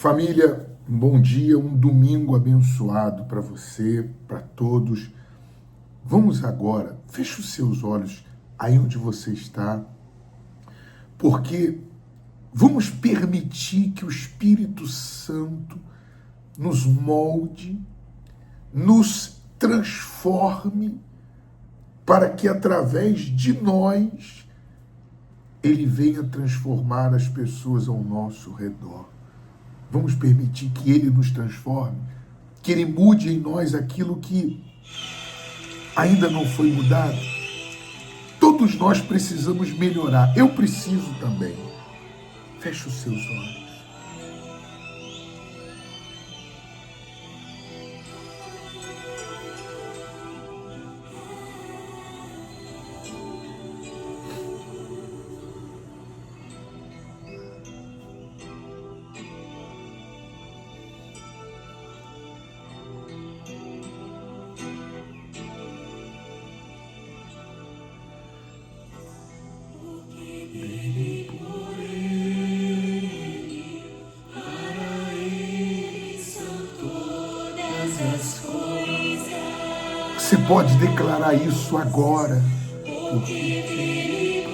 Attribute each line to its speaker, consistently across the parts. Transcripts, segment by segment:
Speaker 1: Família, um bom dia, um domingo abençoado para você, para todos. Vamos agora, feche os seus olhos aí onde você está, porque vamos permitir que o Espírito Santo nos molde, nos transforme, para que através de nós Ele venha transformar as pessoas ao nosso redor. Vamos permitir que Ele nos transforme, que Ele mude em nós aquilo que ainda não foi mudado. Todos nós precisamos melhorar. Eu preciso também. Feche os seus olhos. Você pode declarar isso agora. Porque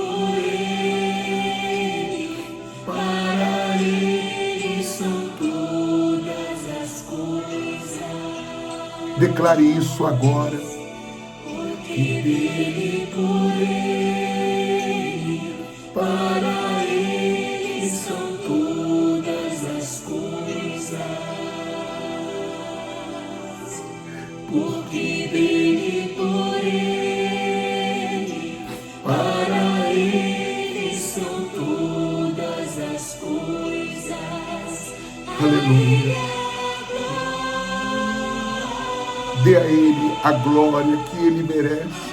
Speaker 1: para Ele são todas as coisas. Declare isso agora. Porque dele, por Ele, para Ele são todas as coisas. Porque dele, por Ele, para Ele são todas as coisas. Aleluia. Dê a Ele a glória que Ele merece.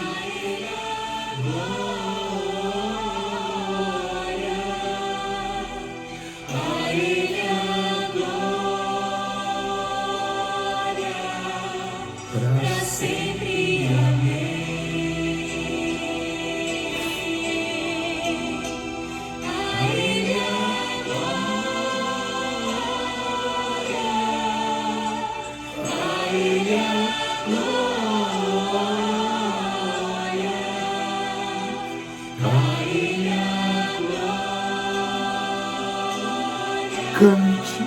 Speaker 1: Cante,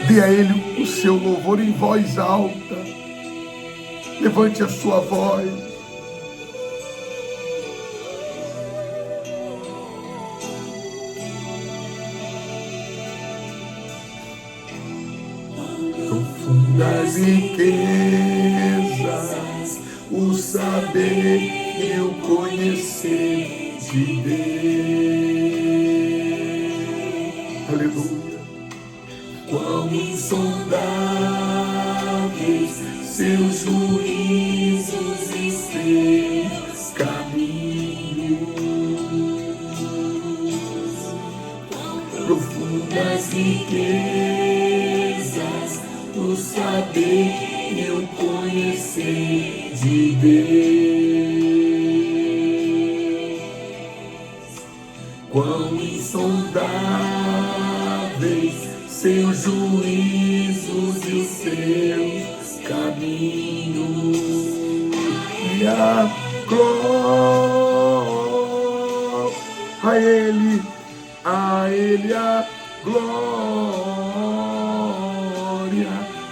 Speaker 1: dê a Ele o seu louvor em voz alta, levante a sua voz. Profundas riquezas, o saber e o conhecer de Deus. Aleluia. Quão insondáveis seus juízos e seus caminhos, quão profundas riquezas, o saber e o conhecer de Deus. Quão insondáveis seus juízos e os seus caminhos, e a glória a Ele a glória,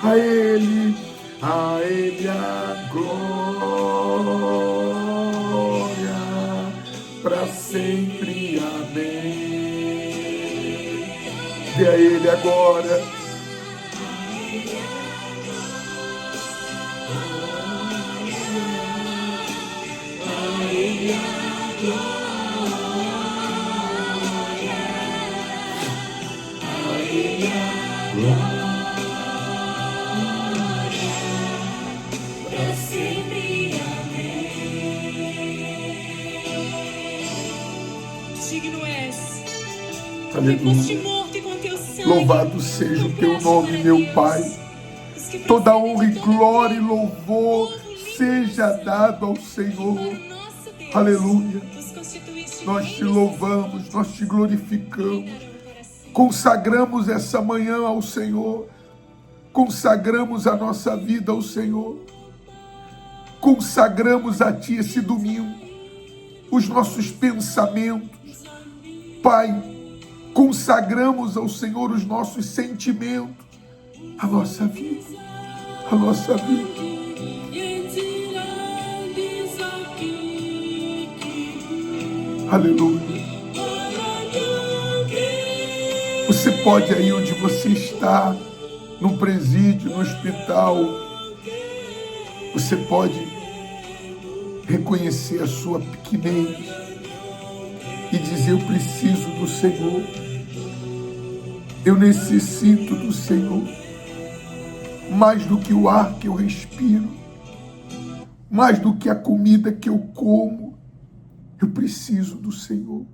Speaker 1: a Ele a glória, para sempre, amém. Dê a Ele agora. A Ele a glória. A Ele a glória. Para sempre, amém. Digno és. Aleluia. Louvado seja o teu nome, meu Pai. Toda honra e glória e louvor seja dado ao Senhor. Aleluia. Nós te louvamos, nós te glorificamos. consagramos essa manhã ao Senhor, consagramos a nossa vida ao Senhor, consagramos a Ti esse domingo, os nossos pensamentos, Pai, consagramos ao Senhor os nossos sentimentos, a nossa vida, a nossa vida. Aleluia. Você pode aí onde você está, num presídio, no hospital, você pode reconhecer a sua pequenez e dizer: eu preciso do Senhor, eu necessito do Senhor, mais do que o ar que eu respiro, mais do que a comida que eu como, eu preciso do Senhor.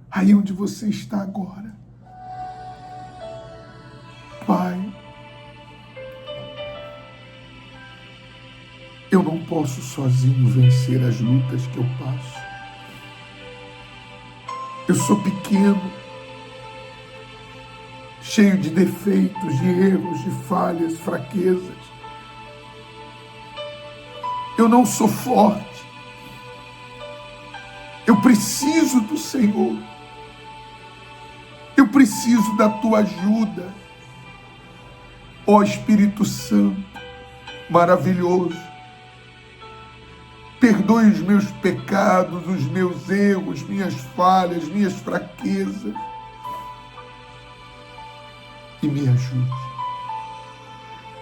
Speaker 1: Aí onde você está agora, Pai, eu não posso sozinho vencer as lutas que eu passo. Eu sou pequeno, cheio de defeitos, de erros, de falhas, fraquezas. Eu não sou forte. Eu preciso do Senhor. Eu preciso da Tua ajuda. Ó Espírito Santo, maravilhoso, perdoe os meus pecados, os meus erros, minhas falhas, minhas fraquezas e me ajude.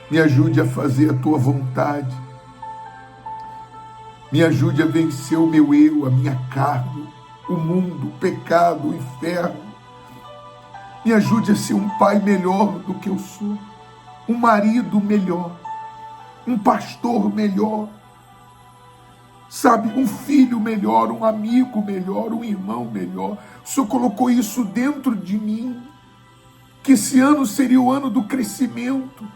Speaker 1: Me ajude a fazer a Tua vontade. Me ajude a vencer o meu eu, a minha carne, o mundo, o pecado, o inferno. Me ajude a ser um pai melhor do que eu sou, um marido melhor, um pastor melhor, sabe, um filho melhor, um amigo melhor, um irmão melhor. O Senhor colocou isso dentro de mim, que esse ano seria o ano do crescimento.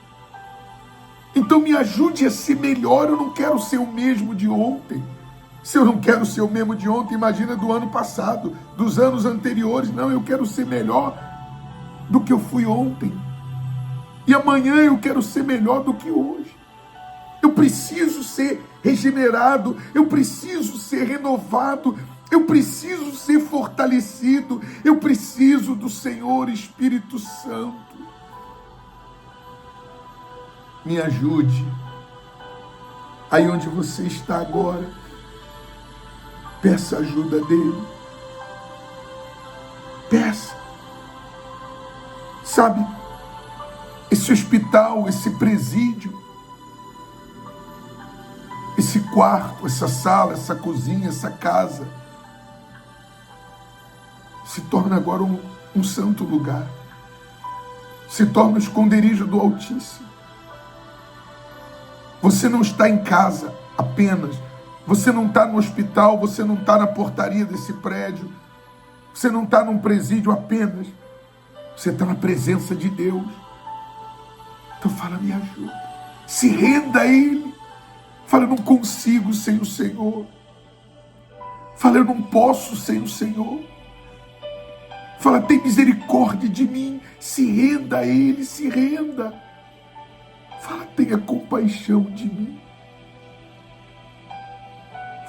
Speaker 1: Então me ajude a ser melhor. Eu não quero ser o mesmo de ontem. Se eu não quero ser o mesmo de ontem, imagina do ano passado, dos anos anteriores. Não, eu quero ser melhor do que eu fui ontem. E amanhã eu quero ser melhor do que hoje. Eu preciso ser regenerado, eu preciso ser renovado, eu preciso ser fortalecido, eu preciso do Senhor Espírito Santo. Me ajude aí onde você está agora. Peça ajuda dele. Peça. Sabe, esse hospital, esse presídio, esse quarto, essa sala, essa cozinha, essa casa, se torna agora um santo lugar. Se torna o esconderijo do Altíssimo. Você não está em casa apenas. Você não está no hospital, você não está na portaria desse prédio. Você não está num presídio apenas. Você está na presença de Deus. Então fala, me ajuda. Se renda a Ele. Fala, eu não consigo sem o Senhor. Fala, eu não posso sem o Senhor. Fala, tem misericórdia de mim. Se renda a Ele, se renda. Fala, tenha compaixão de mim.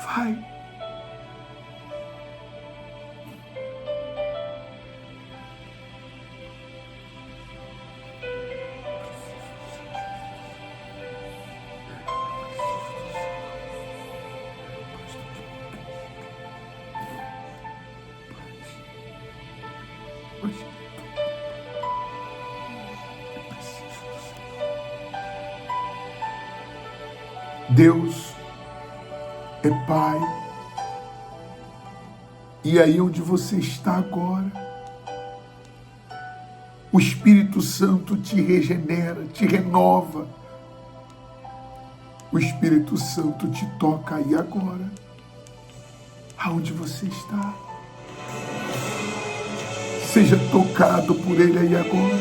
Speaker 1: Vai. Deus é Pai. E aí onde você está agora, o Espírito Santo te regenera, te renova. O Espírito Santo te toca aí agora, aonde você está. Seja tocado por Ele aí agora.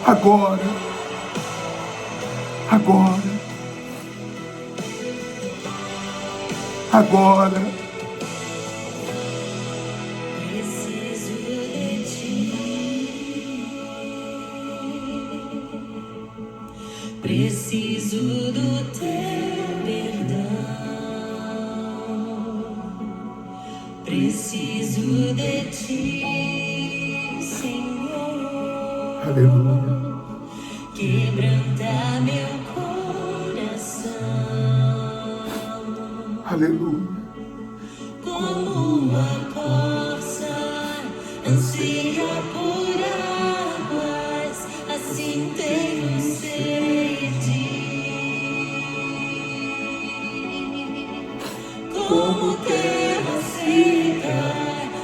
Speaker 1: Agora. Agora. Agora.
Speaker 2: Preciso de ti. Preciso do teu perdão, preciso de ti, Senhor.
Speaker 1: Aleluia.
Speaker 2: Quebranta meu coração.
Speaker 1: Aleluia.
Speaker 2: Como a corça anseia por águas, assim tenho sede. Como terra seca,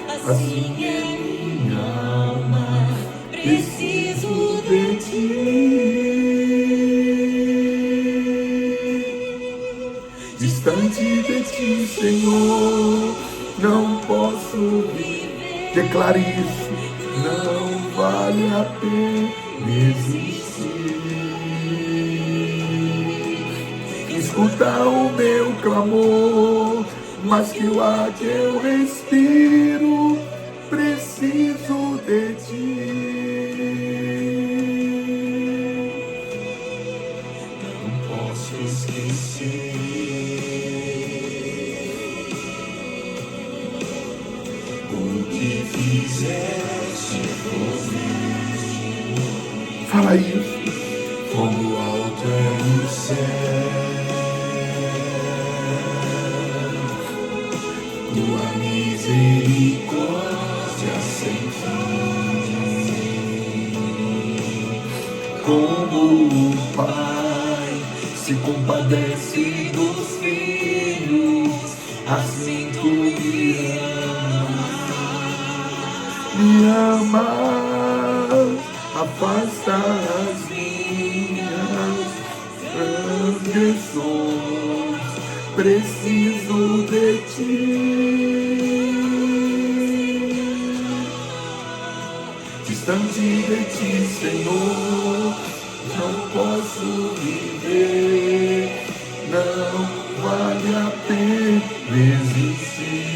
Speaker 2: assim é minha alma, preciso de ti.
Speaker 1: Distante de ti, Senhor, não posso viver. Declare isso. Não vale a pena existir. Escuta o meu clamor, mas que o ar que eu respiro, preciso de ti. Não posso esquecer o que fizeste por mim. Fala isso. Como alto é o céu, tua misericórdia sem fim. Como o Pai se compadece dos filhos, assim tu me amas, afasta as minhas transgressões, preciso de ti. Distante de ti, Senhor, não posso viver, não vale a pena existir.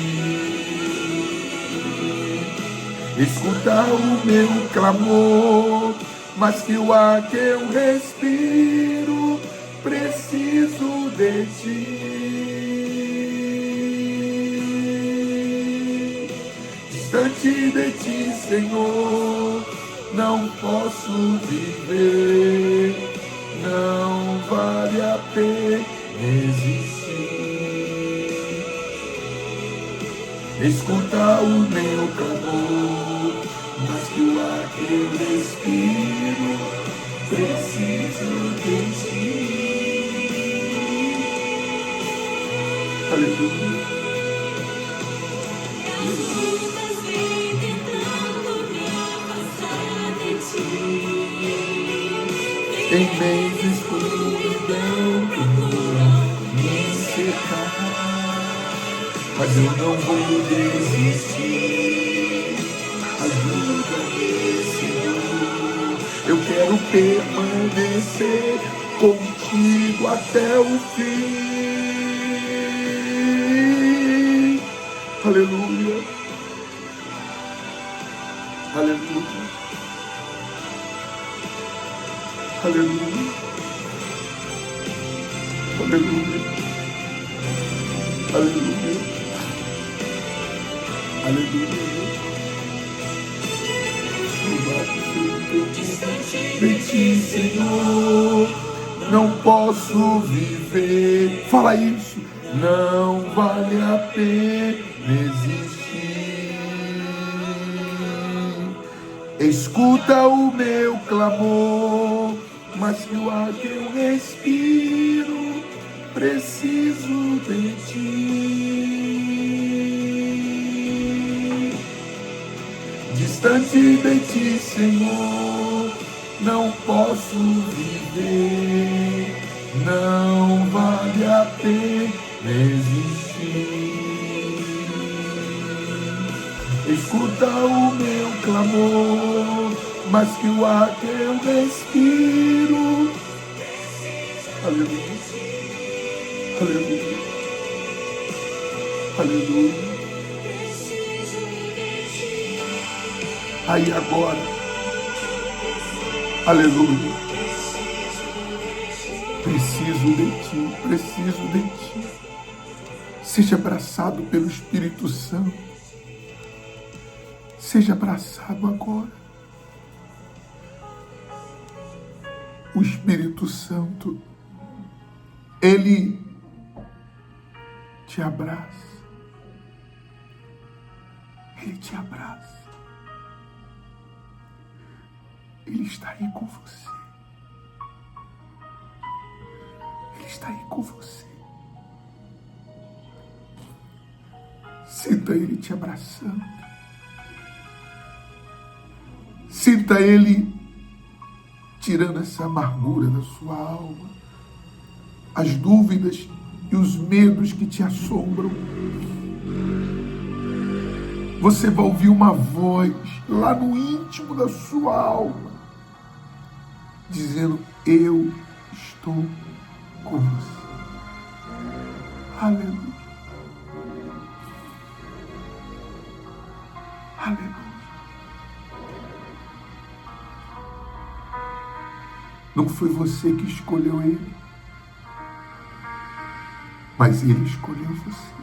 Speaker 1: Escuta o meu clamor, mas que o ar que eu respiro, preciso de ti. Distante de ti, Senhor, não posso viver, não vale a pena existir. Escuta o meu clamor, mas que o ar que eu respiro, preciso de ti. Aleluia.
Speaker 2: As lutas vêm tentando me afastar de ti.
Speaker 1: Em meio de escuridão, procura me cercar, mas eu não vou desistir. Ajuda-me, Senhor. Eu quero permanecer contigo até o fim. Aleluia. Aleluia. Aleluia. Aleluia. Aleluia. Aleluia. De ti, Senhor, não posso viver. Fala isso. Não vale a pena existir. Escuta o meu clamor, mas que o ar que eu respiro, preciso de ti. Distante de ti, Senhor, não posso viver, não vale a pena existir. Escuta o meu clamor, mas que o ar que eu respiro. Aleluia. Aleluia. Aleluia. Aí agora. Aleluia. Preciso de ti, preciso de ti. Seja abraçado pelo Espírito Santo. Seja abraçado agora. O Espírito Santo, Ele te abraça. Ele te abraça. Ele está aí com você. Ele está aí com você. Sinta Ele te abraçando. Sinta Ele tirando essa amargura da sua alma, as dúvidas e os medos que te assombram. Você vai ouvir uma voz lá no íntimo da sua alma, dizendo: eu estou com você. Aleluia. Aleluia. Não foi você que escolheu Ele, mas Ele escolheu você.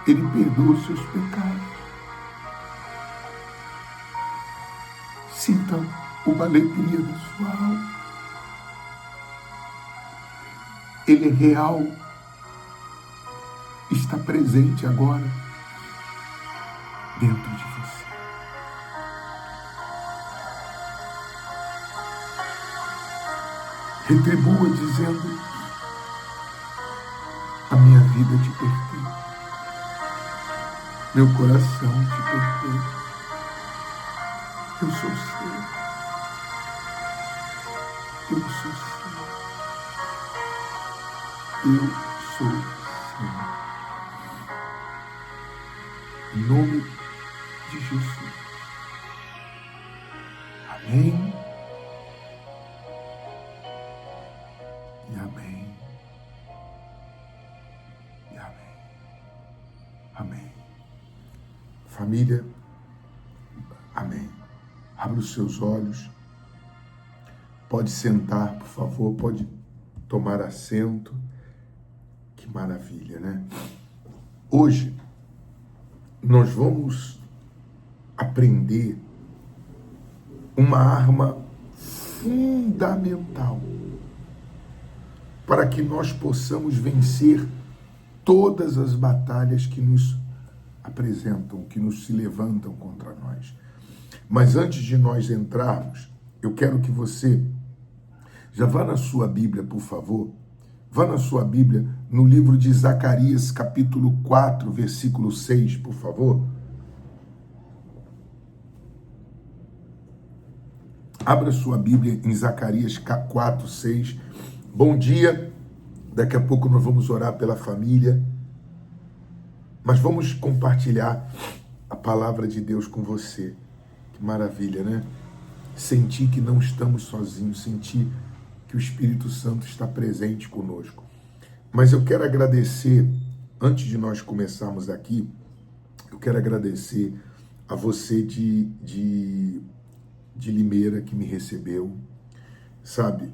Speaker 1: Ele perdoa os seus pecados. Sinta uma alegria na sua alma. Ele é real. Está presente agora dentro de você. Retribua dizendo: a minha vida te pertence. Meu coração te pertence. Eu sou seu. Eu sou seu. Eu sou seu. Em nome de Jesus. Amém. E amém. E amém. Amém. Família, amém. Abra os seus olhos. Pode sentar, por favor. Pode tomar assento. Que maravilha, né? Hoje, nós vamos aprender uma arma fundamental para que nós possamos vencer todas as batalhas que nos apresentam, que nos se levantam contra nós. Mas antes de nós entrarmos, eu quero que você já vá na sua Bíblia, por favor. Vá na sua Bíblia, no livro de Zacarias, capítulo 4, versículo 6, por favor. Abra sua Bíblia em Zacarias 4, 6. Bom dia. Daqui a pouco nós vamos orar pela família. Mas vamos compartilhar a palavra de Deus com você. Que maravilha, né? Sentir que não estamos sozinhos, sentir que o Espírito Santo está presente conosco. Mas eu quero agradecer, antes de nós começarmos aqui, eu quero agradecer a você de Limeira que me recebeu, sabe?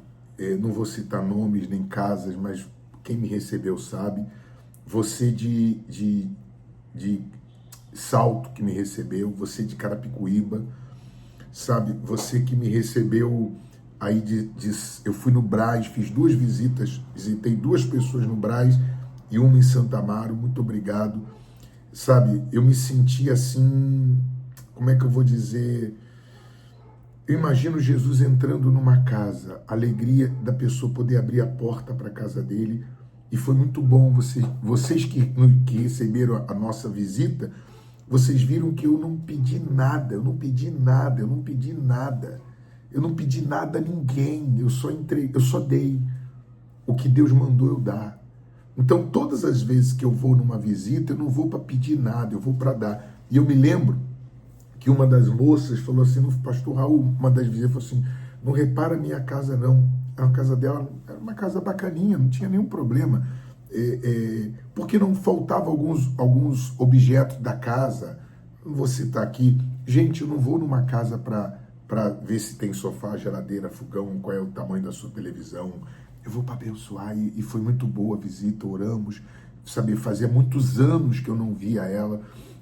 Speaker 1: Não vou citar nomes nem casas, mas quem me recebeu sabe. Você de Salto que me recebeu, você de Carapicuíba, sabe? Você que me recebeu aí eu fui no Brás, fiz 2 visitas, visitei 2 pessoas no Brás e uma em Santa Amaro, muito obrigado. Sabe, eu me senti assim, como é que eu vou dizer? Eu imagino Jesus entrando numa casa, a alegria da pessoa poder abrir a porta para a casa dele, e foi muito bom. Vocês que receberam a nossa visita, vocês viram que eu não pedi nada, eu não pedi nada a ninguém, eu só dei. O que Deus mandou eu dar. Então, todas as vezes que eu vou numa visita, eu não vou para pedir nada, eu vou para dar. E eu me lembro que uma das moças falou assim, no pastor Raul, uma das visitas, falou assim: não repara a minha casa não. A casa dela era uma casa bacaninha, não tinha nenhum problema. Porque não faltavam alguns objetos da casa. Não vou citar aqui. Gente, eu não vou numa casa para para ver se tem sofá, geladeira, fogão, qual é o tamanho da sua televisão. Eu vou para abençoar e foi muito boa a visita, oramos, sabe, fazia muitos anos que eu não via ela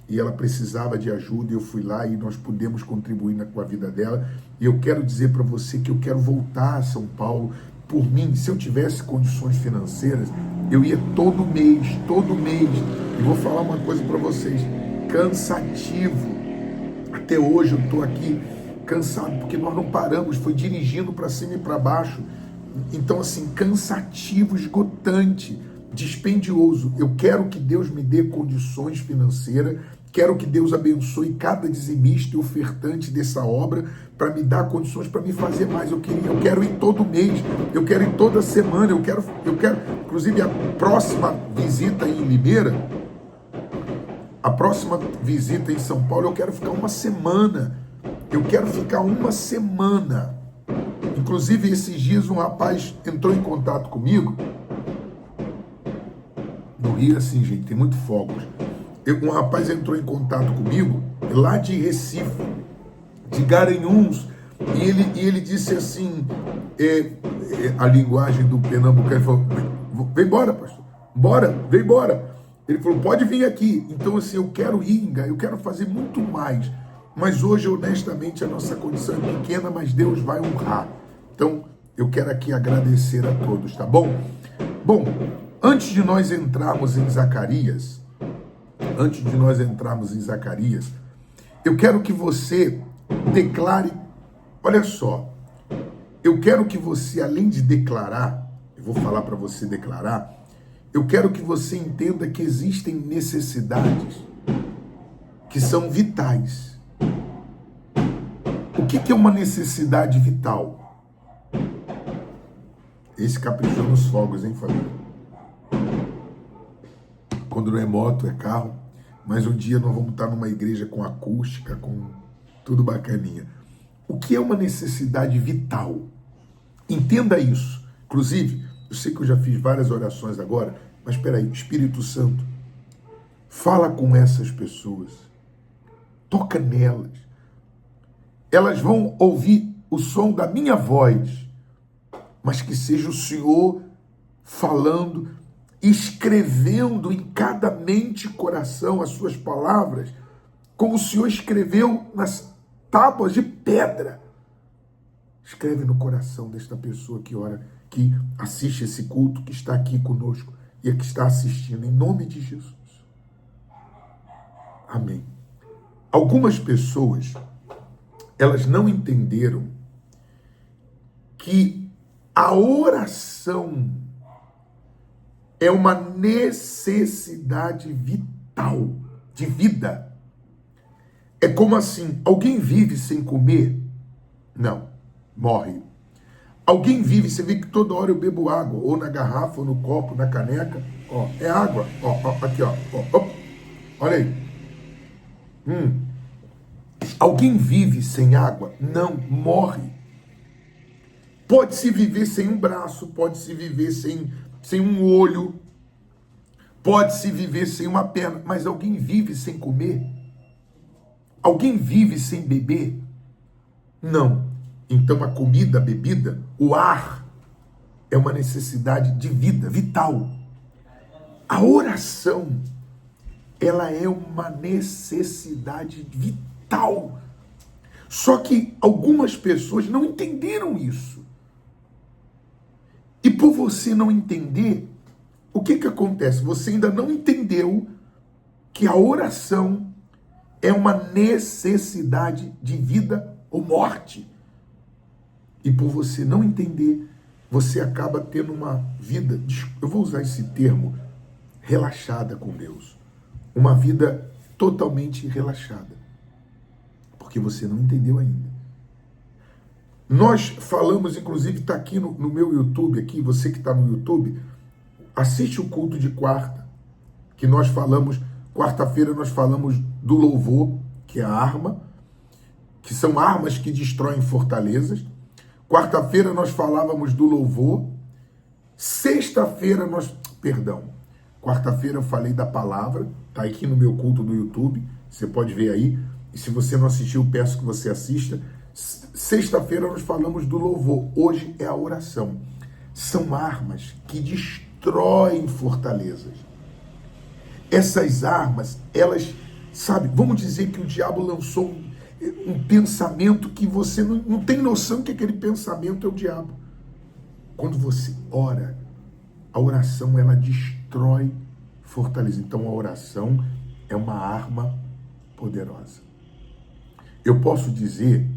Speaker 1: e ela precisava de ajuda e eu fui lá e nós pudemos contribuir com a vida dela. E eu quero dizer para você que eu quero voltar a São Paulo. Por mim, se eu tivesse condições financeiras, eu ia todo mês, e vou falar uma coisa para vocês, cansativo. Até hoje eu estou aqui cansado, porque nós não paramos, foi dirigindo para cima e para baixo. Então, assim, cansativo, esgotante, dispendioso. Eu quero que Deus me dê condições financeiras, quero que Deus abençoe cada dizimista e ofertante dessa obra para me dar condições para me fazer mais. Eu quero ir todo mês, eu quero ir toda semana, eu quero, inclusive a próxima visita em Limeira, a próxima visita em São Paulo, eu quero ficar uma semana. Eu quero ficar uma semana. Inclusive, esses dias um rapaz entrou em contato comigo. No Rio, assim, gente, tem muito fogos. Um rapaz entrou em contato comigo, lá de Recife, de Garanhuns, e ele disse assim, a linguagem do pernambucano, ele falou, vem embora, pastor, bora, vem embora. Ele falou, pode vir aqui. Então, assim, eu quero ir, eu quero fazer muito mais. Mas hoje, honestamente, a nossa condição é pequena, mas Deus vai honrar. Então, eu quero aqui agradecer a todos, tá bom? Bom, antes de nós entrarmos em Zacarias, eu quero que você declare, olha só, eu quero que você, além de declarar, eu vou falar para você declarar, eu quero que você entenda que existem necessidades que são vitais. O que é uma necessidade vital? Esse caprichou nos fogos, hein, família? Quando não é moto, é carro. Mas um dia nós vamos estar numa igreja com acústica, com tudo bacaninha. O que é uma necessidade vital? Entenda isso. Inclusive, eu sei que eu já fiz várias orações agora, mas espera aí, Espírito Santo, fala com essas pessoas, toca nelas. Elas vão ouvir o som da minha voz, mas que seja o Senhor falando, escrevendo em cada mente e coração as suas palavras, como o Senhor escreveu nas tábuas de pedra. Escreve no coração desta pessoa que ora, que assiste esse culto, que está aqui conosco e que está assistindo, em nome de Jesus. Amém. Algumas pessoas, elas não entenderam que a oração é uma necessidade vital, de vida. É como assim, alguém vive sem comer? Não, morre. Alguém vive, você vê que toda hora eu bebo água, ou na garrafa, ou no copo, na caneca, ó, é água, ó, aqui, ó, olha aí. Alguém vive sem água? Não, morre. Pode-se viver sem um braço, pode-se viver sem um olho, pode-se viver sem uma perna, mas alguém vive sem comer? Alguém vive sem beber? Não. Então a comida, a bebida, o ar é uma necessidade de vida, vital. A oração, ela é uma necessidade vital. Só que algumas pessoas não entenderam isso. E por você não entender, o que acontece? Você ainda não entendeu que a oração é uma necessidade de vida ou morte. E por você não entender, você acaba tendo uma vida, eu vou usar esse termo, relaxada com Deus. Uma vida totalmente relaxada. Porque você não entendeu ainda. Nós falamos, inclusive, está aqui no meu YouTube, aqui, você que está no YouTube, assiste o culto de quarta, que nós falamos, quarta-feira nós falamos do louvor, que é a arma, que são armas que destroem fortalezas. Quarta-feira nós falávamos do louvor. Sexta-feira quarta-feira eu falei da palavra, tá aqui no meu culto do YouTube, você pode ver aí. E se você não assistiu, peço que você assista. Sexta-feira nós falamos do louvor, hoje é a oração. São armas que destroem fortalezas. Essas armas, elas, sabe, vamos dizer que o diabo lançou um pensamento que você não tem noção que aquele pensamento é o diabo. Quando você ora, a oração ela destrói fortaleza. Então a oração é uma arma poderosa. Eu posso dizer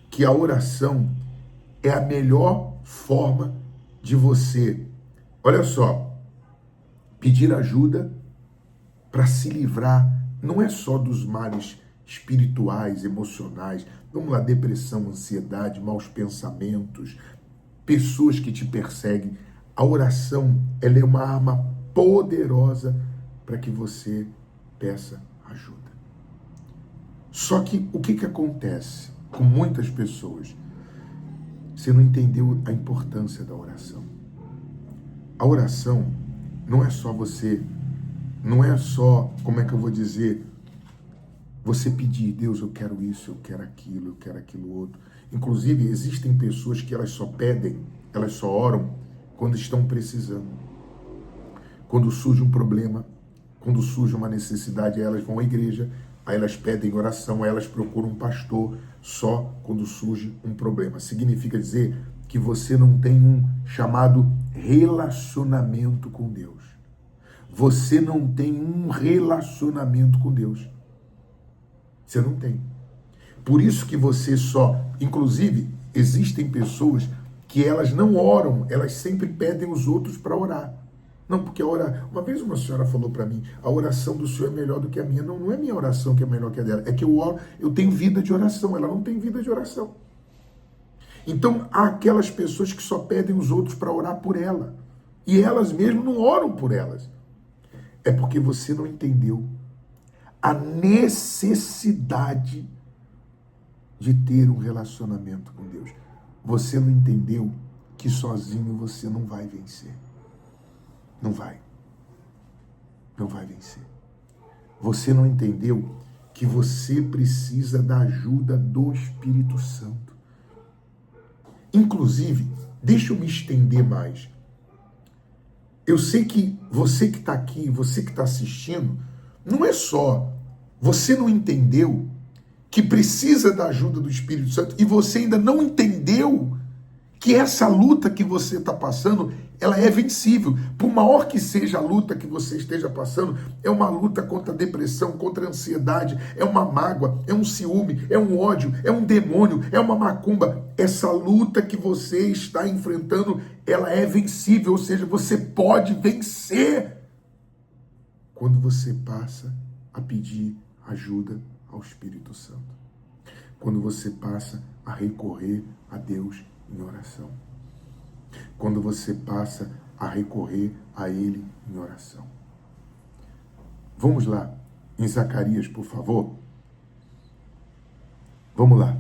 Speaker 1: que a oração é a melhor forma de você, olha só, pedir ajuda para se livrar, não é só dos males espirituais, emocionais, vamos lá, depressão, ansiedade, maus pensamentos, pessoas que te perseguem. A oração, ela é uma arma poderosa para que você peça ajuda. Só que o que acontece com muitas pessoas? Você não entendeu a importância da oração. A oração não é só você, não é só, como é que eu vou dizer, você pedir, Deus, eu quero isso, eu quero aquilo outro. Inclusive, existem pessoas que elas só pedem, elas só oram quando estão precisando. Quando surge um problema, quando surge uma necessidade, elas vão à igreja, aí elas pedem oração, aí elas procuram um pastor só quando surge um problema. Significa dizer que você não tem um chamado relacionamento com Deus. Você não tem um relacionamento com Deus. Você não tem. Por isso que você só... Inclusive, existem pessoas que elas não oram, elas sempre pedem os outros para orar. Não, porque a oração... Uma vez uma senhora falou para mim, a oração do senhor é melhor do que a minha. Não, não é minha oração que é melhor que a dela. É que eu oro, eu tenho vida de oração. Ela não tem vida de oração. Então, há aquelas pessoas que só pedem os outros para orar por ela. E elas mesmas não oram por elas. É porque você não entendeu a necessidade de ter um relacionamento com Deus. Você não entendeu que sozinho você não vai vencer. Não vai. Não vai vencer. Você não entendeu que você precisa da ajuda do Espírito Santo. Inclusive, deixa eu me estender mais. Eu sei que você que está aqui, você que está assistindo, não é só, você não entendeu que precisa da ajuda do Espírito Santo e você ainda não entendeu que essa luta que você está passando, ela é vencível. Por maior que seja a luta que você esteja passando, é uma luta contra a depressão, contra a ansiedade, é uma mágoa, é um ciúme, é um ódio, é um demônio, é uma macumba. Essa luta que você está enfrentando, ela é vencível, ou seja, você pode vencer quando você passa a pedir ajuda ao Espírito Santo. Quando você passa a recorrer a Deus em oração. Quando você passa a recorrer a Ele em oração. Vamos lá, em Zacarias, por favor. Vamos lá.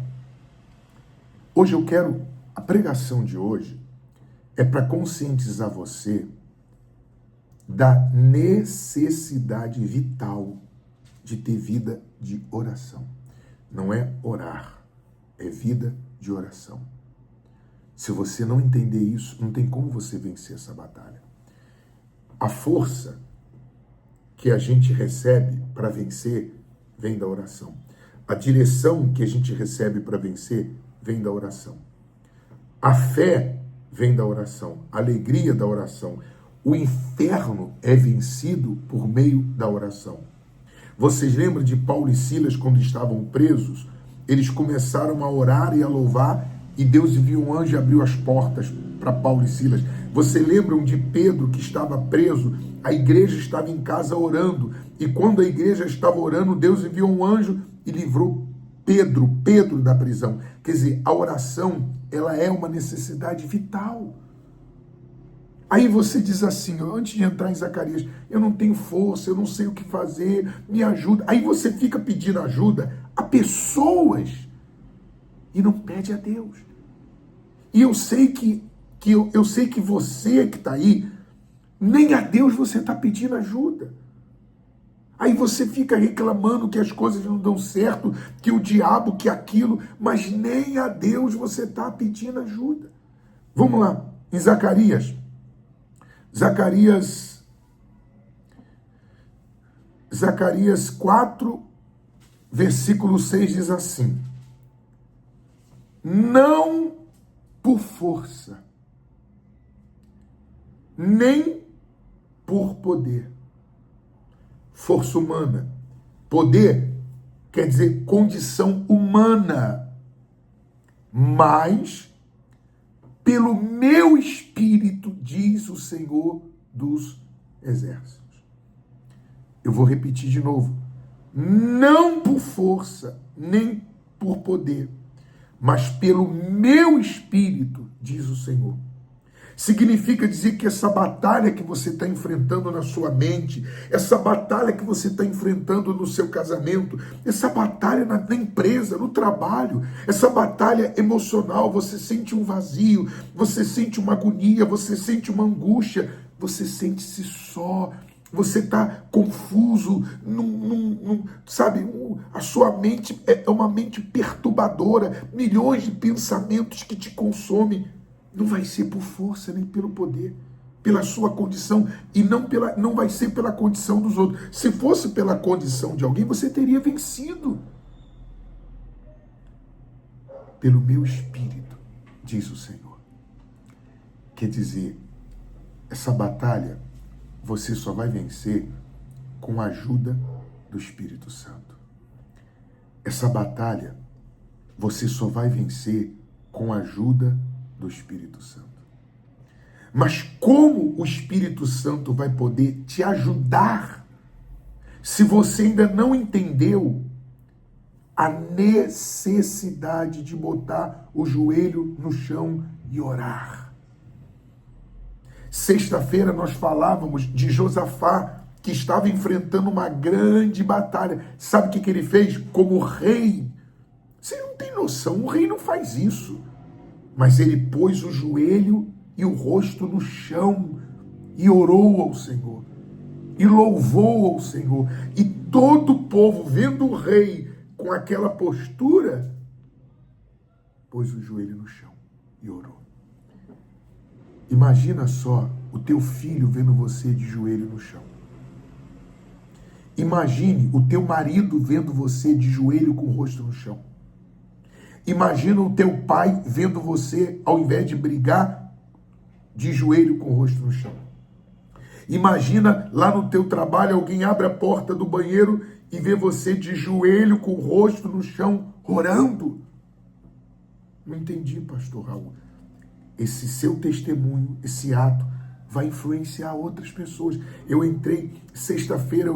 Speaker 1: Hoje eu quero, a pregação de hoje é para conscientizar você da necessidade vital de ter vida de oração. Não é orar, é vida de oração. Se você não entender isso, não tem como você vencer essa batalha. A força que a gente recebe para vencer vem da oração. A direção que a gente recebe para vencer vem da oração. A fé vem da oração. A alegria da oração. O inferno é vencido por meio da oração. Vocês lembram de Paulo e Silas quando estavam presos? Eles começaram a orar e a louvar e Deus enviou um anjo e abriu as portas para Paulo e Silas. Vocês lembram de Pedro que estava preso? A igreja estava em casa orando. E quando a igreja estava orando, Deus enviou um anjo e livrou Pedro da prisão. Quer dizer, a oração, ela é uma necessidade vital. Aí você diz assim, antes de entrar em Zacarias, eu não tenho força, eu não sei o que fazer, me ajuda. Aí você fica pedindo ajuda a pessoas e não pede a Deus. E eu sei que você que está aí, nem a Deus você está pedindo ajuda. Aí você fica reclamando que as coisas não dão certo, que o diabo, que aquilo, mas nem a Deus você está pedindo ajuda. Vamos lá, em Zacarias. Zacarias 4, versículo 6 diz assim: não por força, nem por poder. Força humana. Poder quer dizer condição humana. Mas pelo meu espírito, diz o Senhor dos Exércitos. Eu vou repetir de novo. Não por força, nem por poder, mas pelo meu espírito, diz o Senhor. Significa dizer que essa batalha que você está enfrentando na sua mente, essa batalha que você está enfrentando no seu casamento, essa batalha na empresa, no trabalho, essa batalha emocional, você sente um vazio, você sente uma agonia, você sente uma angústia, você sente-se só, você está confuso, sabe? A sua mente é uma mente perturbadora, milhões de pensamentos que te consomem. Não vai ser por força nem pelo poder, pela sua condição, e não vai ser pela condição dos outros. Se fosse pela condição de alguém, você teria vencido. Pelo meu espírito, diz o Senhor. Quer dizer, essa batalha você só vai vencer com a ajuda do Espírito Santo. Essa batalha você só vai vencer com a ajuda do Espírito Santo. Mas como o Espírito Santo vai poder te ajudar se você ainda não entendeu a necessidade de botar o joelho no chão e orar? Sexta-feira nós falávamos de Josafá, que estava enfrentando uma grande batalha. Sabe o que ele fez? Como rei. Você não tem noção, o rei não faz isso. Mas ele pôs o joelho e o rosto no chão e orou ao Senhor. E louvou ao Senhor. E todo o povo, vendo o rei com aquela postura, pôs o joelho no chão e orou. Imagina só o teu filho vendo você de joelho no chão. Imagine o teu marido vendo você de joelho com o rosto no chão. Imagina o teu pai vendo você, ao invés de brigar, de joelho com o rosto no chão. Imagina lá no teu trabalho, alguém abre a porta do banheiro e vê você de joelho com o rosto no chão, orando. Não entendi, pastor Raul. Esse seu testemunho, esse ato, vai influenciar outras pessoas. Eu entrei, sexta-feira,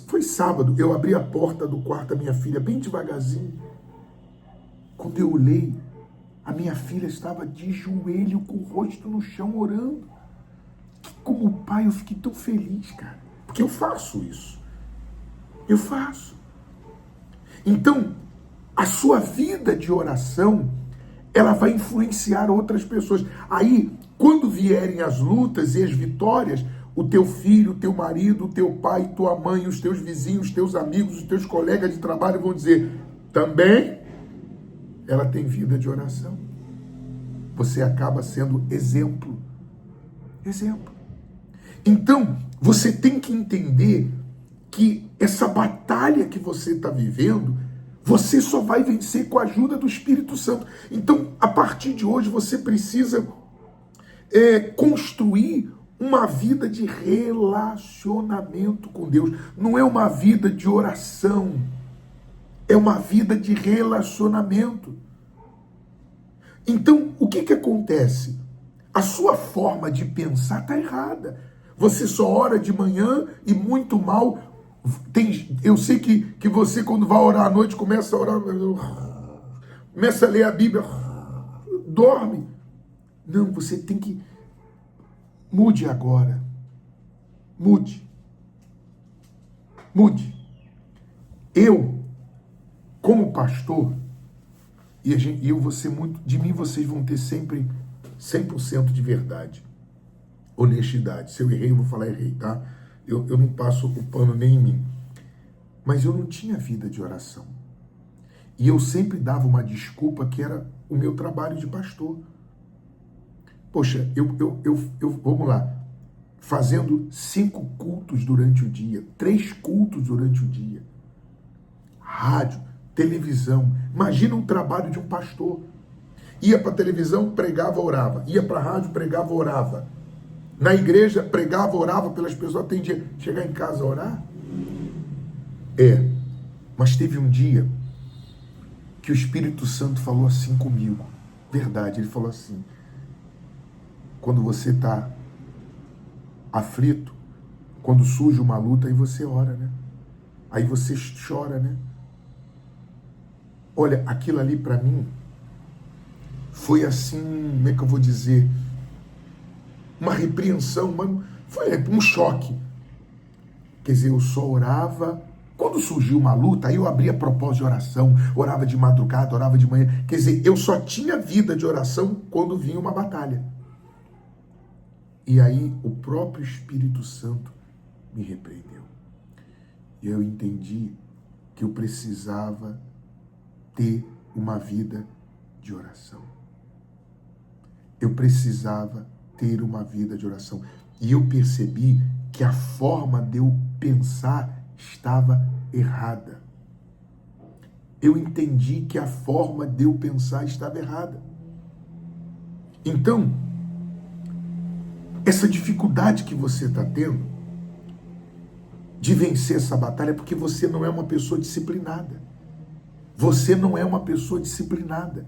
Speaker 1: foi sábado, eu abri a porta do quarto da minha filha bem devagarzinho. Quando eu olhei, a minha filha estava de joelho com o rosto no chão orando. Como pai, eu fiquei tão feliz, cara. Porque eu faço isso. Eu faço. Então, a sua vida de oração, ela vai influenciar outras pessoas. Aí, quando vierem as lutas e as vitórias, o teu filho, o teu marido, o teu pai, tua mãe, os teus vizinhos, os teus amigos, os teus colegas de trabalho vão dizer, também ela tem vida de oração. Você acaba sendo exemplo. Exemplo. Então, você tem que entender que essa batalha que você está vivendo, você só vai vencer com a ajuda do Espírito Santo. Então, a partir de hoje, você precisa construir uma vida de relacionamento com Deus. Não é uma vida de oração. É uma vida de relacionamento. Então, o que acontece? A sua forma de pensar está errada. Você só ora de manhã e muito mal. Eu sei que você, quando vai orar à noite, começa a orar, começa a ler a Bíblia, dorme. Não, você tem que... Mude agora. Mude. Mude. Eu, como pastor, e eu vou ser muito... De mim vocês vão ter sempre 100% de verdade. Honestidade. Se eu errei, eu vou falar errei, tá? eu não passo o pano nem em mim. Mas eu não tinha vida de oração. E eu sempre dava uma desculpa que era o meu trabalho de pastor. Poxa, vamos lá, fazendo 5 cultos durante o dia, 3 cultos durante o dia, rádio, televisão. Imagina um trabalho de um pastor. Ia para a televisão, pregava, orava. Ia para a rádio, pregava, orava. Na igreja, pregava, orava pelas pessoas, atendia. Chegar em casa, orar? Mas teve um dia que o Espírito Santo falou assim comigo. Verdade, ele falou assim: quando você está aflito, quando surge uma luta, aí você ora, né? Aí você chora, né? Olha, aquilo ali para mim foi assim, como é que eu vou dizer? Uma repreensão, foi um choque. Quer dizer, eu só orava quando surgiu uma luta, aí eu abria propósito de oração, orava de madrugada, orava de manhã. Quer dizer, eu só tinha vida de oração quando vinha uma batalha. E aí o próprio Espírito Santo me repreendeu. E eu entendi que eu precisava ter uma vida de oração. Eu precisava ter uma vida de oração. E eu percebi que a forma de eu pensar estava errada. Eu entendi que a forma de eu pensar estava errada. Então, essa dificuldade que você está tendo de vencer essa batalha é porque você não é uma pessoa disciplinada. Você não é uma pessoa disciplinada.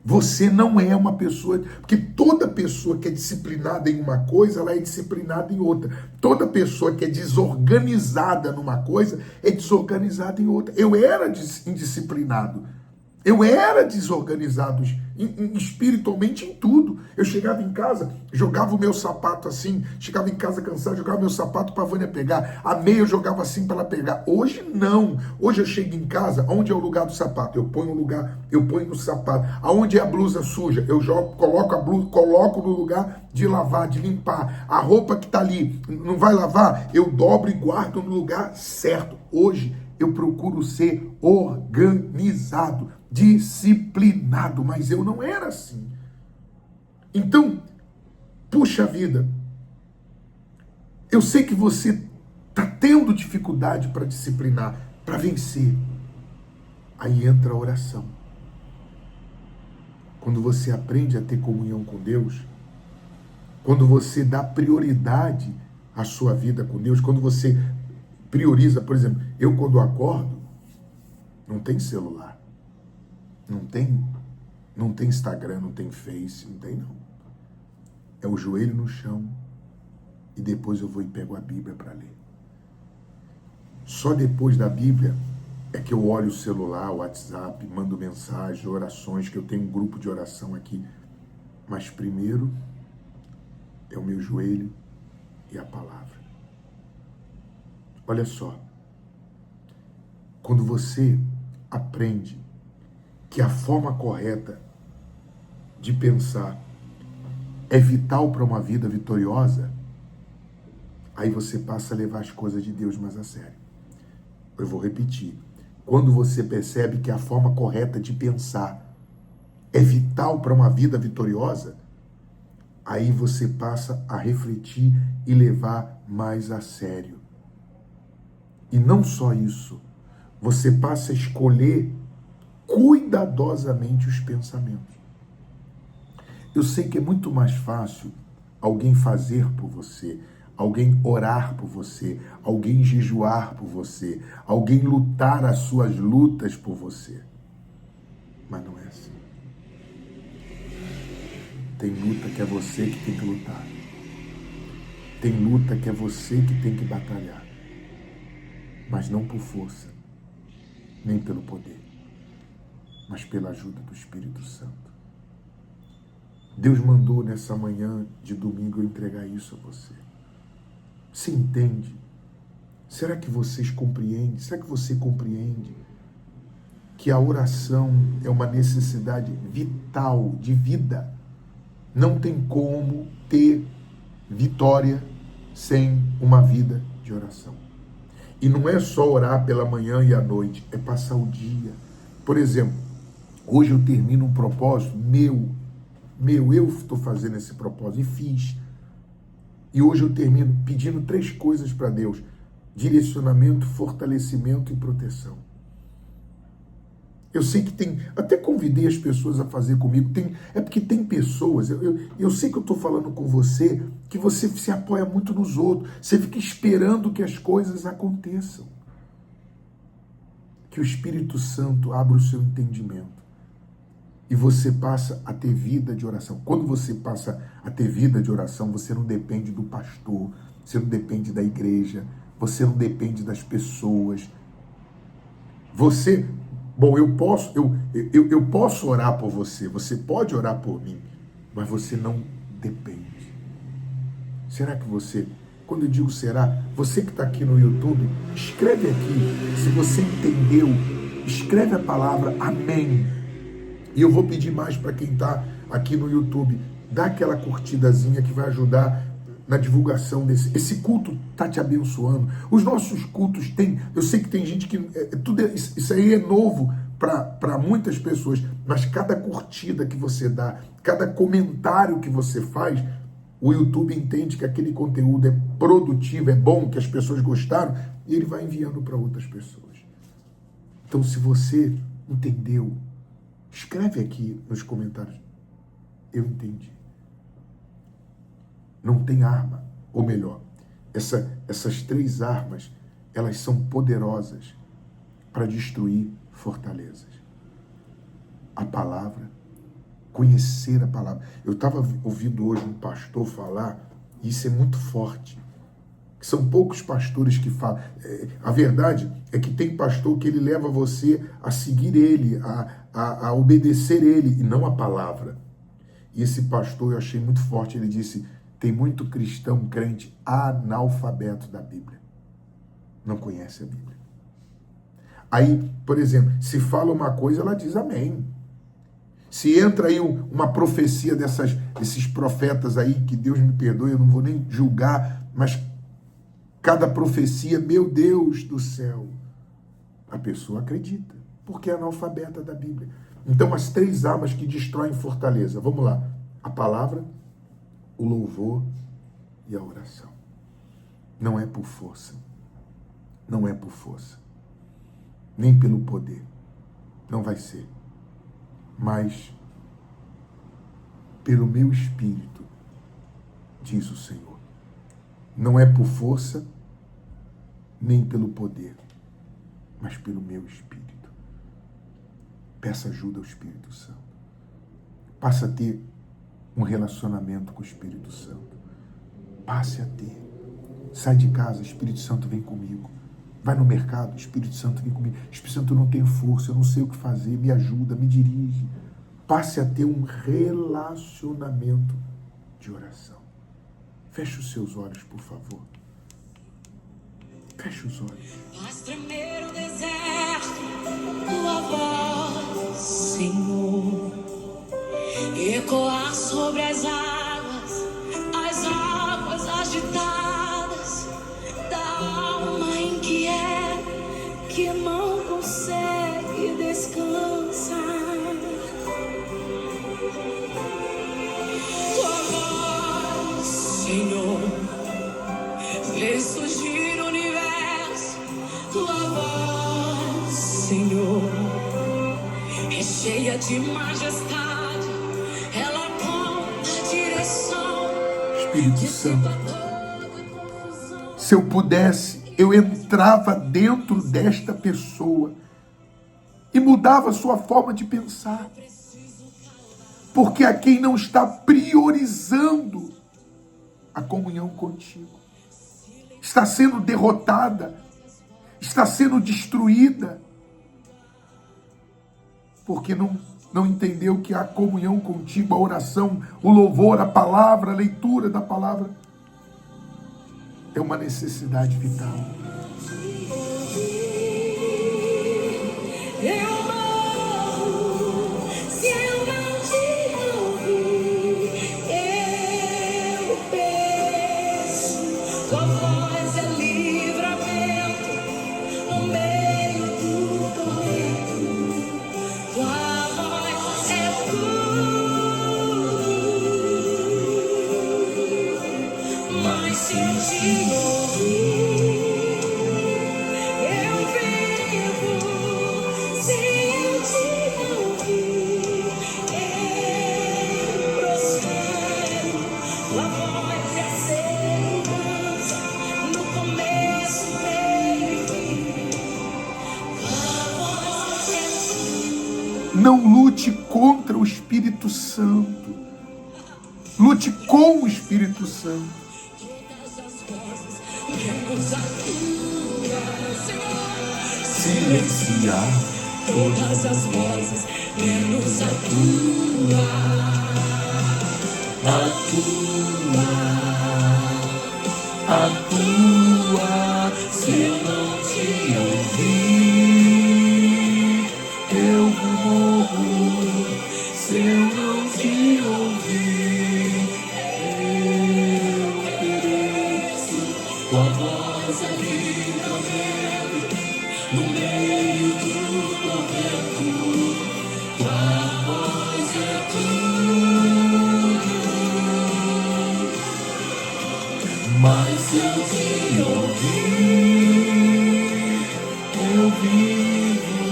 Speaker 1: Você não é uma pessoa... Porque toda pessoa que é disciplinada em uma coisa, ela é disciplinada em outra. Toda pessoa que é desorganizada numa coisa, é desorganizada em outra. Eu era indisciplinado. Eu era desorganizado espiritualmente em tudo. Eu chegava em casa, jogava o meu sapato assim, chegava em casa cansado, jogava meu sapato para a Vânia pegar. A meia eu jogava assim para ela pegar. Hoje não. Hoje eu chego em casa, onde é o lugar do sapato? Eu ponho no sapato. Aonde é a blusa suja? Eu jogo, coloco a blusa, coloco no lugar de lavar, de limpar. A roupa que está ali, não vai lavar? Eu dobro e guardo no lugar certo. Hoje eu procuro ser organizado, disciplinado, mas eu não era assim. Então, puxa vida, eu sei que você está tendo dificuldade para disciplinar, para vencer. Aí entra a oração. Quando você aprende a ter comunhão com Deus, quando você dá prioridade à sua vida com Deus, quando você prioriza, por exemplo, eu quando acordo, não tem celular, não tem Instagram, não tem Face, não tem não. É o joelho no chão e depois eu vou e pego a Bíblia para ler. Só depois da Bíblia é que eu olho o celular, o WhatsApp, mando mensagem, orações, que eu tenho um grupo de oração aqui. Mas primeiro é o meu joelho e a palavra. Olha só, quando você aprende que a forma correta de pensar é vital para uma vida vitoriosa, aí você passa a levar as coisas de Deus mais a sério. Eu vou repetir. Quando você percebe que a forma correta de pensar é vital para uma vida vitoriosa, aí você passa a refletir e levar mais a sério. E não só isso, você passa a escolher cuidadosamente os pensamentos. Eu sei que é muito mais fácil alguém fazer por você, alguém orar por você, alguém jejuar por você, alguém lutar as suas lutas por você. Mas não é assim. Tem luta que é você que tem que lutar. Tem luta que é você que tem que batalhar. Mas não por força, nem pelo poder, mas pela ajuda do Espírito Santo. Deus mandou nessa manhã de domingo eu entregar isso a você. Você entende? Será que vocês compreendem? Será que você compreende que a oração é uma necessidade vital, de vida? Não tem como ter vitória sem uma vida de oração. E não é só orar pela manhã e à noite, é passar o dia. Por exemplo, hoje eu termino um propósito eu estou fazendo esse propósito e fiz. E hoje eu termino pedindo 3 coisas para Deus: direcionamento, fortalecimento e proteção. Eu sei que tem, até convidei as pessoas a fazer comigo, é porque tem pessoas, eu sei que eu estou falando com você, que você se apoia muito nos outros, você fica esperando que as coisas aconteçam. Que o Espírito Santo abra o seu entendimento e você passa a ter vida de oração. Quando você passa a ter vida de oração, você não depende do pastor, você não depende da igreja, você não depende das pessoas. Eu posso orar por você, você pode orar por mim, mas você não depende. Será que você, quando eu digo será, você que está aqui no YouTube, escreve aqui, se você entendeu, escreve a palavra amém. E eu vou pedir mais para quem está aqui no YouTube, dá aquela curtidazinha que vai ajudar na divulgação esse culto está te abençoando. Os nossos cultos têm, eu sei que tem gente que isso aí é novo para muitas pessoas, mas cada curtida que você dá, cada comentário que você faz, o YouTube entende que aquele conteúdo é produtivo, é bom, que as pessoas gostaram, e ele vai enviando para outras pessoas. Então, se você entendeu, escreve aqui nos comentários: eu entendi. Não tem arma, ou melhor, essas 3 armas, elas são poderosas para destruir fortalezas. A palavra, conhecer a palavra. Eu estava ouvindo hoje um pastor falar, e isso é muito forte, que são poucos pastores que falam. A verdade é que tem pastor que ele leva você a seguir ele, a obedecer ele, e não a palavra. E esse pastor eu achei muito forte, ele disse: tem muito cristão, crente, analfabeto da Bíblia. Não conhece a Bíblia. Aí, por exemplo, se fala uma coisa, ela diz amém. Se entra aí uma profecia desses profetas aí, que Deus me perdoe, eu não vou nem julgar, mas cada profecia, meu Deus do céu, a pessoa acredita, porque é analfabeta da Bíblia. Então, as 3 armas que destroem fortaleza. Vamos lá. A palavra, o louvor e a oração. Não é por força. Não é por força. Nem pelo poder. Não vai ser. Mas pelo meu espírito, diz o Senhor. Não é por força, nem pelo poder, mas pelo meu espírito. Peça ajuda ao Espírito Santo. Passa a ter um relacionamento com o Espírito Santo. Passe a ter. Sai de casa, Espírito Santo vem comigo. Vai no mercado, Espírito Santo vem comigo. Espírito Santo, eu não tenho força, eu não sei o que fazer, me ajuda, me dirige. Passe a ter um relacionamento de oração. Feche os seus olhos, por favor. Feche os olhos.
Speaker 2: Faz tremer o deserto, tua voz, Senhor, ecoar sobre as águas agitadas da alma inquieta que não consegue descansar. Tua voz, Senhor, fez surgir o universo. Tua voz, Senhor, é cheia de majestade. Ela aponta a direção.
Speaker 1: Espírito Santo, se eu pudesse, eu entrava dentro desta pessoa e mudava a sua forma de pensar. Porque a quem não está priorizando a comunhão contigo está sendo derrotada, está sendo destruída, porque não entendeu que a comunhão contigo, a oração, o louvor, a palavra, a leitura da palavra é uma necessidade vital.
Speaker 2: Eu morro se eu não te ouvir. Eu peço
Speaker 1: Não lute contra o Espírito Santo. Lute com o Espírito Santo. Silenciar
Speaker 2: todas as vozes, menos a tua.
Speaker 1: A tua, se eu não te ouvir, eu morro. Se eu não te ouvir, eu pereço. Tua voz é livramento no meio do tormento. Tua voz é tudo. Mas se eu te ouvir, eu vivo.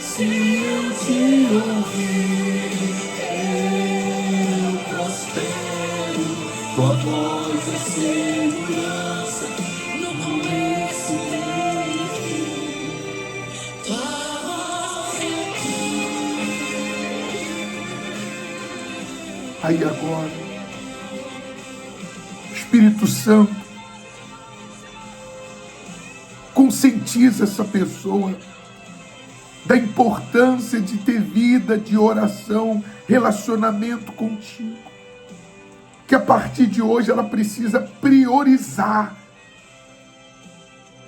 Speaker 1: Se eu te ouvir, eu prospero. Tua voz é segurança no começo e no fim. Tua voz é tudo. Aí agora, Espírito Santo, conscientiza essa pessoa da importância de ter vida de oração, relacionamento contigo. Que a partir de hoje ela precisa priorizar.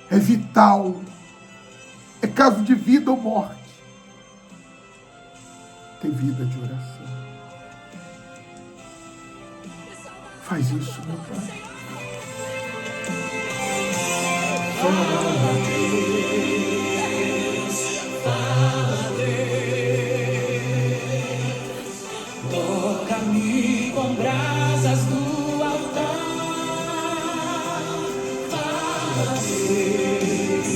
Speaker 1: É vital. É caso de vida ou morte. Ter vida de oração. Faz isso, meu Pai.
Speaker 2: Toca-me com brasas do altar. Fala, Deus.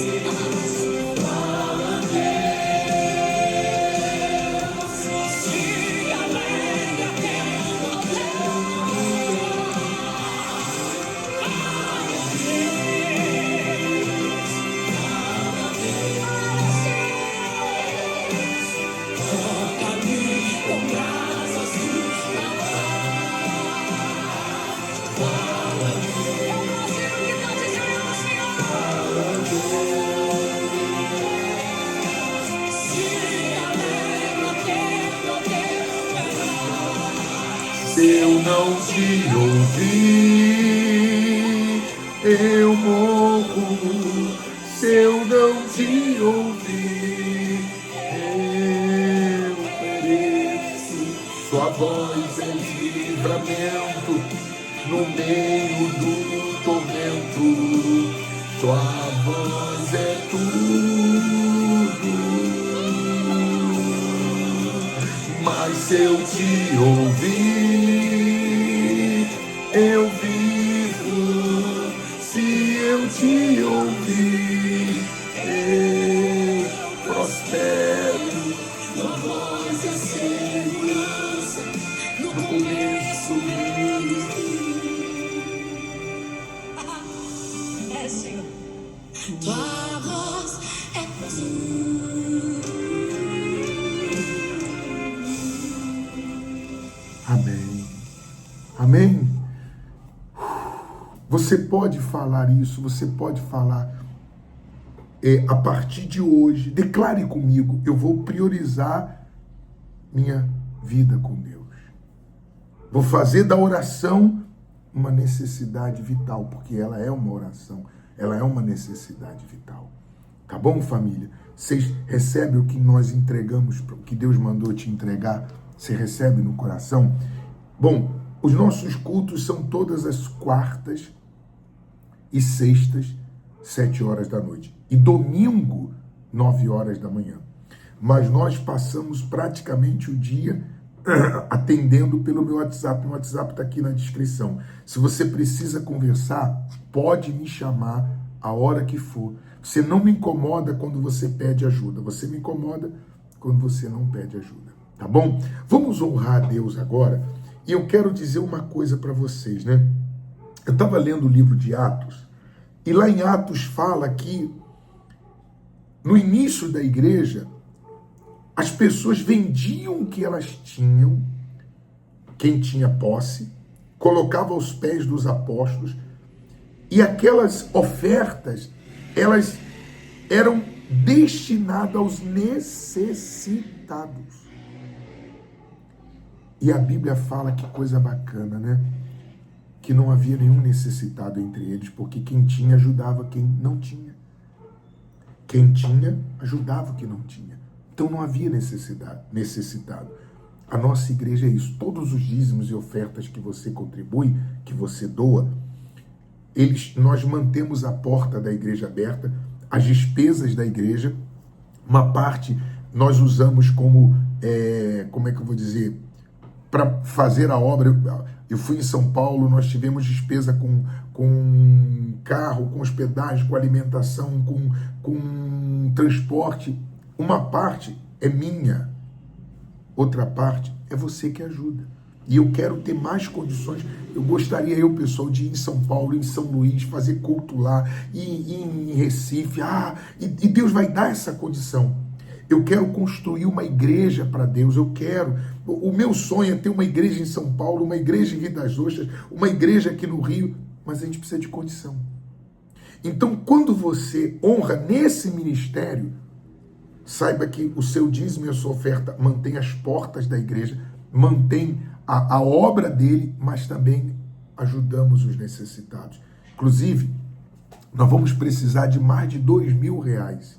Speaker 2: Fala, Deus. Se alegra teu
Speaker 1: Se eu não te ouvir, eu morro. Se eu não te ouvir, eu pereço. Sua voz é livramento no meio do tormento. Sua voz é tudo. Mas se eu te ouvir, eu vivo. Se eu te ouvir, eu prospero. Tua voz é segurança no começo e no fim.
Speaker 2: é, Senhor. Tua voz é tudo.
Speaker 1: Amém. Amém. Você pode falar isso, você pode falar a partir de hoje, declare comigo, eu vou priorizar minha vida com Deus. Vou fazer da oração uma necessidade vital, porque ela é uma oração, ela é uma necessidade vital. Tá bom, família? Vocês recebem o que nós entregamos, o que Deus mandou te entregar? Você recebe no coração? Bom, os nossos cultos são todas as quartas e sextas, 7 horas da noite. E domingo, 9 horas da manhã. Mas nós passamos praticamente o dia atendendo pelo meu WhatsApp. Meu WhatsApp está aqui na descrição. Se você precisa conversar, pode me chamar a hora que for. Você não me incomoda quando você pede ajuda. Você me incomoda quando você não pede ajuda. Tá bom? Vamos honrar a Deus agora. E eu quero dizer uma coisa para vocês, né? Eu estava lendo o livro de Atos, e lá em Atos fala que no início da igreja, As pessoas vendiam o que elas tinham, quem tinha posse, colocava aos pés dos apóstolos, e aquelas ofertas, elas eram destinadas aos necessitados. E a Bíblia fala, que coisa bacana, né? Que não havia nenhum necessitado entre eles, porque quem tinha ajudava quem não tinha. Quem tinha ajudava o que não tinha. Então não havia necessitado. A nossa igreja é isso. Todos os dízimos e ofertas que você contribui, que você doa, nós mantemos a porta da igreja aberta, as despesas da igreja, uma parte nós usamos como é que eu vou dizer, para fazer a obra. Eu fui em São Paulo, nós tivemos despesa com carro, com hospedagem, com alimentação, com transporte. Uma parte é minha, outra parte é você que ajuda. E eu quero ter mais condições. Eu gostaria, pessoal, de ir em São Paulo, em São Luís, fazer culto lá, em Recife. E Deus vai dar essa condição. Eu quero construir uma igreja para Deus. O meu sonho é ter uma igreja em São Paulo, uma igreja em Rio das Ostras, uma igreja aqui no Rio, mas a gente precisa de condição. Então, quando você honra nesse ministério, saiba que o seu dízimo e a sua oferta mantém as portas da igreja, mantém a obra dele, mas também ajudamos os necessitados. Inclusive, nós vamos precisar de mais de R$2.000.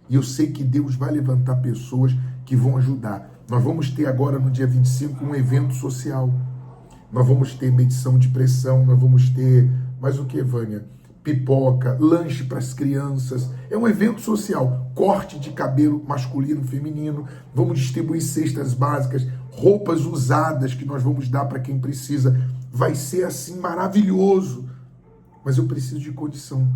Speaker 1: E eu sei que Deus vai levantar pessoas que vão ajudar. Nós vamos ter agora, no dia 25, um evento social. Nós vamos ter medição de pressão, nós vamos ter, mais o que, Vânia? Pipoca, lanche para as crianças. É um evento social. Corte de cabelo masculino, feminino. Vamos distribuir cestas básicas, roupas usadas que nós vamos dar para quem precisa. Vai ser assim maravilhoso. Mas eu preciso de condição.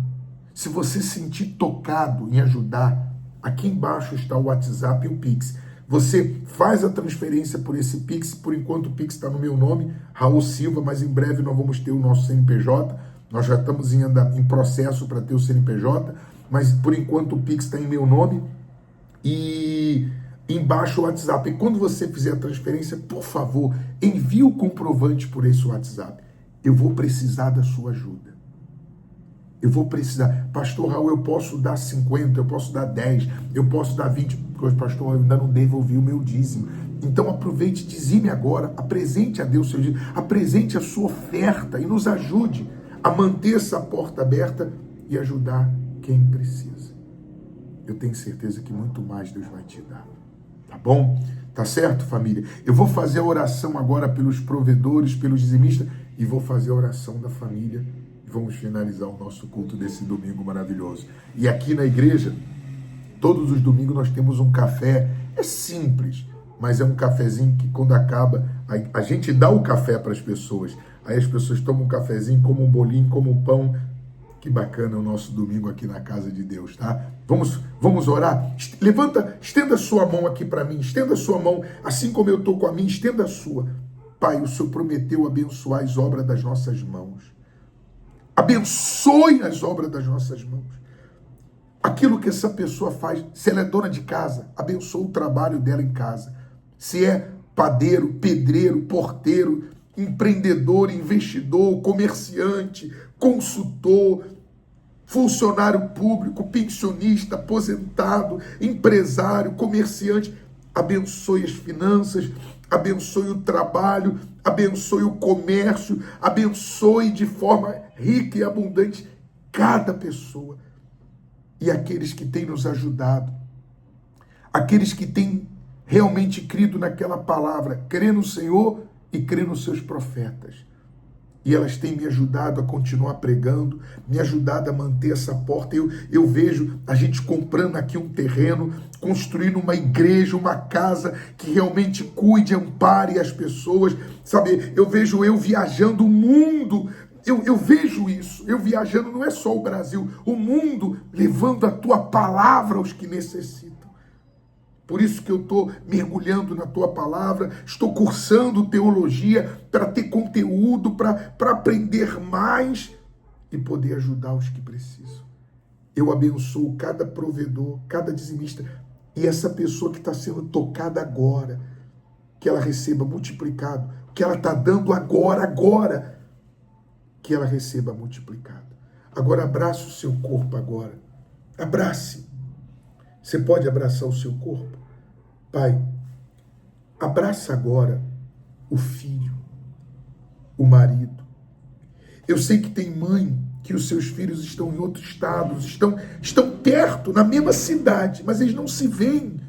Speaker 1: Se você sentir tocado em ajudar, aqui embaixo está o WhatsApp e o Pix. Você faz a transferência por esse Pix. Por enquanto o Pix está no meu nome, Raul Silva, mas em breve nós vamos ter o nosso CNPJ. Nós já estamos em processo para ter o CNPJ, mas por enquanto o Pix está em meu nome. E embaixo o WhatsApp. E quando você fizer a transferência, por favor, envie o comprovante por esse WhatsApp. Eu vou precisar da sua ajuda. Eu vou precisar. Pastor Raul, eu posso dar 50, eu posso dar 10, eu posso dar 20, porque, pastor, eu ainda não devolvi o meu dízimo. Então aproveite, dizime agora, apresente a Deus o seu dízimo, apresente a sua oferta e nos ajude a manter essa porta aberta e ajudar quem precisa. Eu tenho certeza que muito mais Deus vai te dar. Tá bom? Tá certo, família? Eu vou fazer a oração agora pelos provedores, pelos dizimistas, e vou fazer a oração da família. Vamos finalizar o nosso culto desse domingo maravilhoso. E aqui na igreja, todos os domingos nós temos um café. É simples, mas é um cafezinho que quando acaba, a gente dá o café para as pessoas. Aí as pessoas tomam um cafezinho, comem um bolinho, comem um pão. Que bacana o nosso domingo aqui na casa de Deus, tá? Vamos orar? Estenda a sua mão aqui para mim. Estenda a sua mão, assim como eu estou com a minha, estenda a sua. Pai, o Senhor prometeu abençoar as obras das nossas mãos. Abençoe as obras das nossas mãos. Aquilo que essa pessoa faz, se ela é dona de casa, abençoa o trabalho dela em casa. Se é padeiro, pedreiro, porteiro, empreendedor, investidor, comerciante, consultor, funcionário público, pensionista, aposentado, empresário, comerciante, abençoe as finanças, abençoe o trabalho, abençoe o comércio, abençoe de forma rica e abundante cada pessoa. E aqueles que têm nos ajudado, aqueles que têm realmente crido naquela palavra, crê no Senhor e crê nos seus profetas. E elas têm me ajudado a continuar pregando, me ajudado a manter essa porta. Eu vejo a gente comprando aqui um terreno, construindo uma igreja, uma casa que realmente cuide, ampare as pessoas. Sabe, eu vejo eu viajando o mundo. Eu vejo isso, eu viajando, não é só o Brasil, o mundo, levando a tua palavra aos que necessitam. Por isso que eu estou mergulhando na tua palavra, estou cursando teologia para ter conteúdo, para aprender mais e poder ajudar os que precisam. Eu abençoo cada provedor, cada dizimista. E essa pessoa que está sendo tocada agora, que ela receba multiplicado. O que ela está dando agora, que ela receba multiplicado. Agora abraça o seu corpo agora. Abrace. Você pode abraçar o seu corpo? Pai, abraça agora o filho, o marido. Eu sei que tem mãe que os seus filhos estão em outro estado, estão perto, na mesma cidade, mas eles não se veem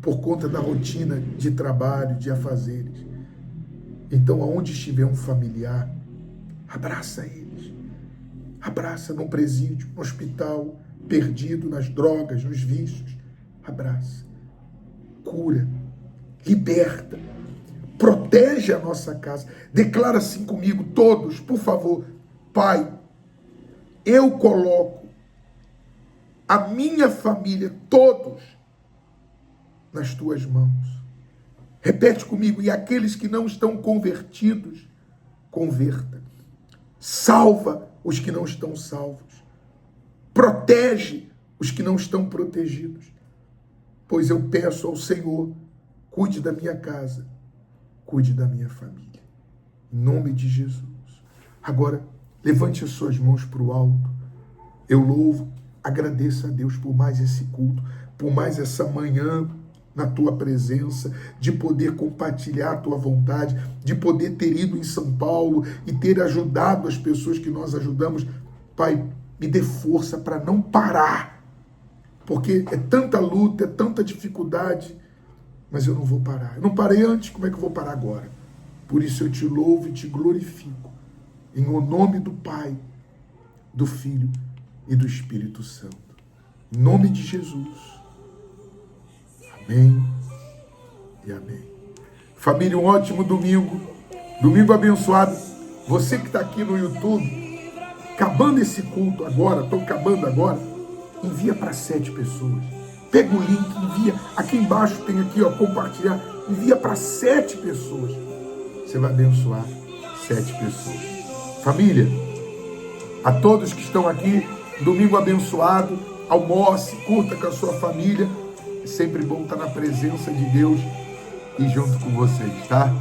Speaker 1: por conta da rotina de trabalho, de afazeres. Então, aonde estiver um familiar, abraça eles. Abraça no presídio, no hospital, perdido nas drogas, nos vícios. Abraça. Cura. Liberta. Protege a nossa casa. Declara assim comigo, todos, por favor. Pai, eu coloco a minha família, todos, nas tuas mãos. Repete comigo, e aqueles que não estão convertidos, converta. Salva os que não estão salvos. Protege os que não estão protegidos. Pois eu peço ao Senhor, cuide da minha casa, cuide da minha família. Em nome de Jesus. Agora, levante as suas mãos para o alto. Eu louvo, agradeço a Deus por mais esse culto, por mais essa manhã na tua presença, de poder compartilhar a tua vontade, de poder ter ido em São Paulo e ter ajudado as pessoas que nós ajudamos. Pai, me dê força para não parar, porque é tanta luta, é tanta dificuldade, mas eu não vou parar. Eu não parei antes, como é que eu vou parar agora? Por isso eu te louvo e te glorifico, em o nome do Pai, do Filho e do Espírito Santo. Em nome de Jesus. Amém e amém. Família, um ótimo domingo. Domingo abençoado. Você que está aqui no YouTube, acabando esse culto agora, estou acabando agora, envia para 7 pessoas. Pega o link, envia. Aqui embaixo tem aqui, ó, compartilhar. Envia para 7 pessoas. Você vai abençoar 7 pessoas. Família, a todos que estão aqui, domingo abençoado. Almoce, curta com a sua família. É sempre bom estar na presença de Deus e junto com vocês, tá?